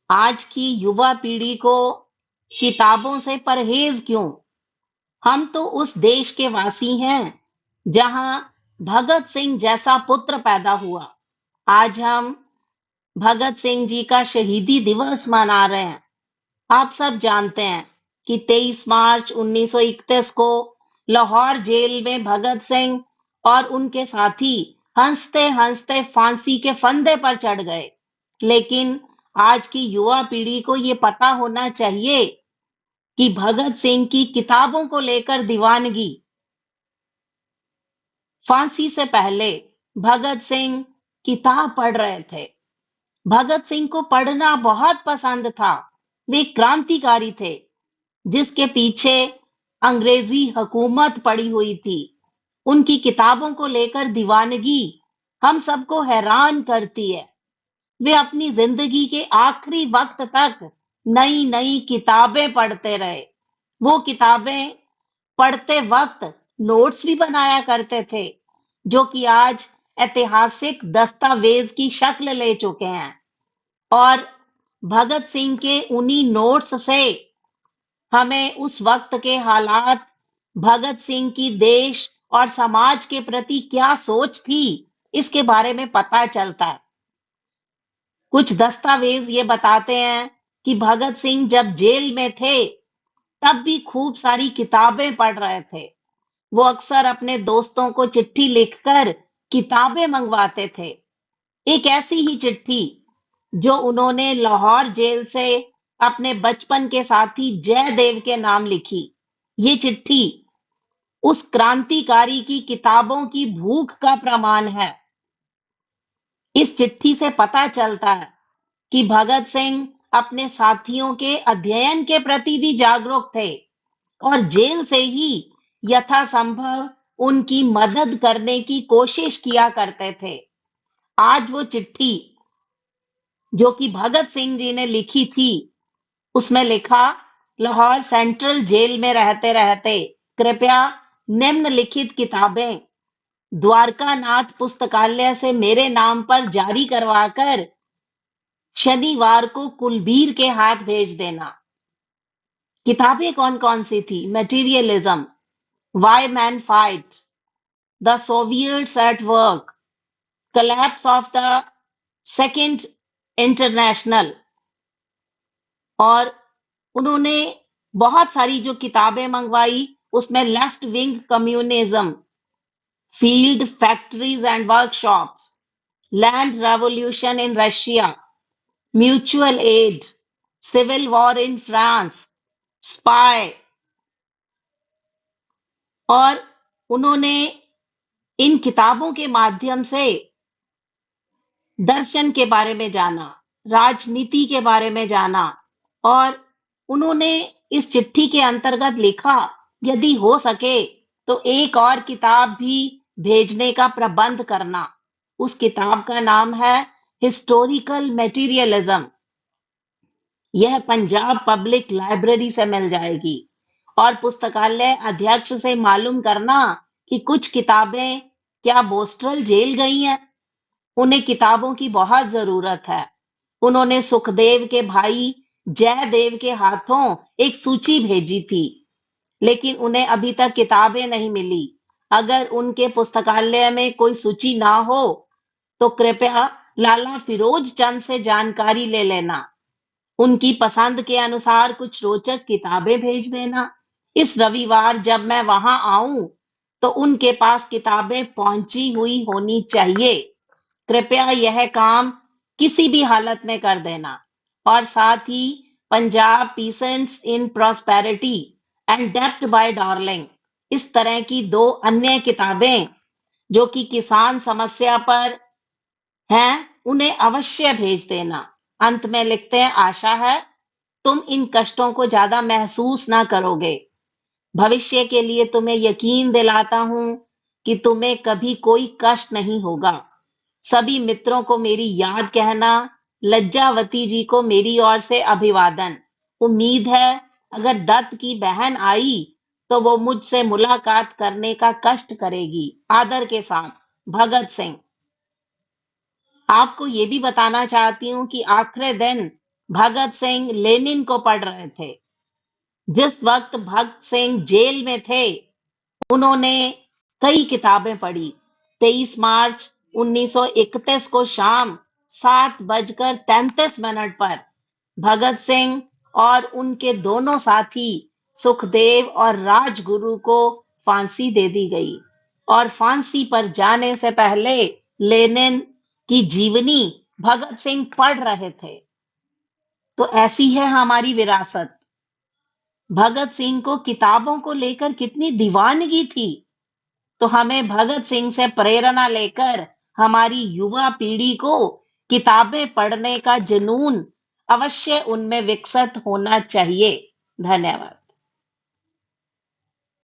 आज की युवा पीढ़ी को किताबों से परहेज क्यों? हम तो उस देश के वासी हैं जहां भगत सिंह जैसा पुत्र पैदा हुआ। आज हम भगत सिंह जी का शहीदी दिवस मना रहे हैं। आप सब जानते हैं कि 23 मार्च 1931 को लाहौर जेल में भगत सिंह और उनके साथी हंसते हंसते फांसी के फंदे पर चढ़ गए। लेकिन आज की युवा पीढ़ी को ये पता होना चाहिए कि भगत सिंह की किताबों को लेकर दीवानगी, फांसी से पहले भगत सिंह किताब पढ़ रहे थे। भगत सिंह को पढ़ना बहुत पसंद था। वे क्रांतिकारी थे जिसके पीछे अंग्रेजी हुकूमत पड़ी हुई थी। उनकी किताबों को लेकर दीवानगी हम सबको हैरान करती है। वे अपनी जिंदगी के आखिरी वक्त तक नई नई किताबें पढ़ते रहे। वो किताबें पढ़ते वक्त नोट्स भी बनाया करते थे जो कि आज ऐतिहासिक दस्तावेज की शक्ल ले चुके हैं। और भगत सिंह के उन्हीं नोट्स से हमें उस वक्त के हालात, भगत सिंह की देश और समाज के प्रति क्या सोच थी, इसके बारे में पता चलता है। कुछ दस्तावेज ये बताते हैं कि भगत सिंह जब जेल में थे तब भी खूब सारी किताबें पढ़ रहे थे। वो अक्सर अपने दोस्तों को चिट्ठी लिखकर किताबें मंगवाते थे। एक ऐसी ही चिट्ठी जो उन्होंने लाहौर जेल से अपने बचपन के साथी जयदेव के नाम लिखी। ये चिट्ठी उस क्रांतिकारी की किताबों की भूख का प्रमाण है। इस चिट्ठी से पता चलता है कि भगत सिंह अपने साथियों के अध्ययन के प्रति भी जागरूक थे और जेल से ही यथासंभव उनकी मदद करने की कोशिश किया करते थे। आज वो चिट्ठी जो कि भगत सिंह जी ने लिखी थी, उसमें लिखा, लाहौर सेंट्रल जेल में रहते रहते कृपया निम्नलिखित किताबें द्वारकानाथ पुस्तकालय से मेरे नाम पर जारी करवाकर शनिवार को कुलबीर के हाथ भेज देना। किताबें कौन कौन सी थी? Materialism, why man fight, the Soviets at work, collapse of the second international. और उन्होंने बहुत सारी जो किताबें मंगवाई उसमें left wing communism, field factories and workshops, land revolution in Russia, mutual aid, civil war in France, spy. और उन्होंने इन किताबों के माध्यम से दर्शन के बारे में जाना, राजनीति के बारे में जाना। और उन्होंने इस चिट्ठी के अंतर्गत लिखा, यदि हो सके तो एक और किताब भी भेजने का प्रबंध करना। उस किताब का नाम है हिस्टोरिकल मटेरियलिज्म। यह पंजाब पब्लिक लाइब्रेरी से मिल जाएगी। और पुस्तकालय अध्यक्ष से मालूम करना कि कुछ किताबें क्या बोस्टल जेल गई हैं। उन्हें किताबों की बहुत जरूरत है। उन्होंने सुखदेव के भाई जयदेव के हाथों एक सूची भेजी थी, लेकिन उन्हें अभी तक किताबें नहीं मिली। अगर उनके पुस्तकालय में कोई सूची ना हो तो कृपया लाला फिरोज चंद से जानकारी ले लेना। उनकी पसंद के अनुसार कुछ रोचक किताबें भेज देना। इस रविवार जब मैं वहां आऊं तो उनके पास किताबें पहुंची हुई होनी चाहिए। कृपया यह काम किसी भी हालत में कर देना। और साथ ही Punjab peasants in prosperity and डेप्ट बाय डार्लिंग, इस तरह की दो अन्य किताबें जो कि किसान समस्या पर हैं, उन्हें अवश्य भेज देना। अंत में लिखते हैं, आशा है तुम इन कष्टों को ज्यादा महसूस ना करोगे। भविष्य के लिए तुम्हें यकीन दिलाता हूं कि तुम्हें कभी कोई कष्ट नहीं होगा। सभी मित्रों को मेरी याद कहना। लज्जावती जी को मेरी ओर से अभिवादन। उम्मीद है अगर दत्त की बहन आई तो वो मुझसे मुलाकात करने का कष्ट करेगी। आदर के साथ, भगत सिंह। आपको ये भी बताना चाहती हूँ कि आखिरी दिन भगत सिंह लेनिन को पढ़ रहे थे। जिस वक्त भगत सिंह जेल में थे, उन्होंने कई किताबें पढ़ी। 23 मार्च 1931 को शाम 7:33 पर भगत सिंह और उनके दोनों साथी सुखदेव और राजगुरु को फांसी दे दी गई और फांसी पर जाने से पहले लेनिन की जीवनी भगत सिंह पढ़ रहे थे। तो ऐसी है हमारी विरासत। भगत सिंह को किताबों को लेकर कितनी दीवानगी थी। तो हमें भगत सिंह से प्रेरणा लेकर हमारी युवा पीढ़ी को किताबें पढ़ने का जुनून अवश्य उनमें विकसित होना चाहिए। धन्यवाद।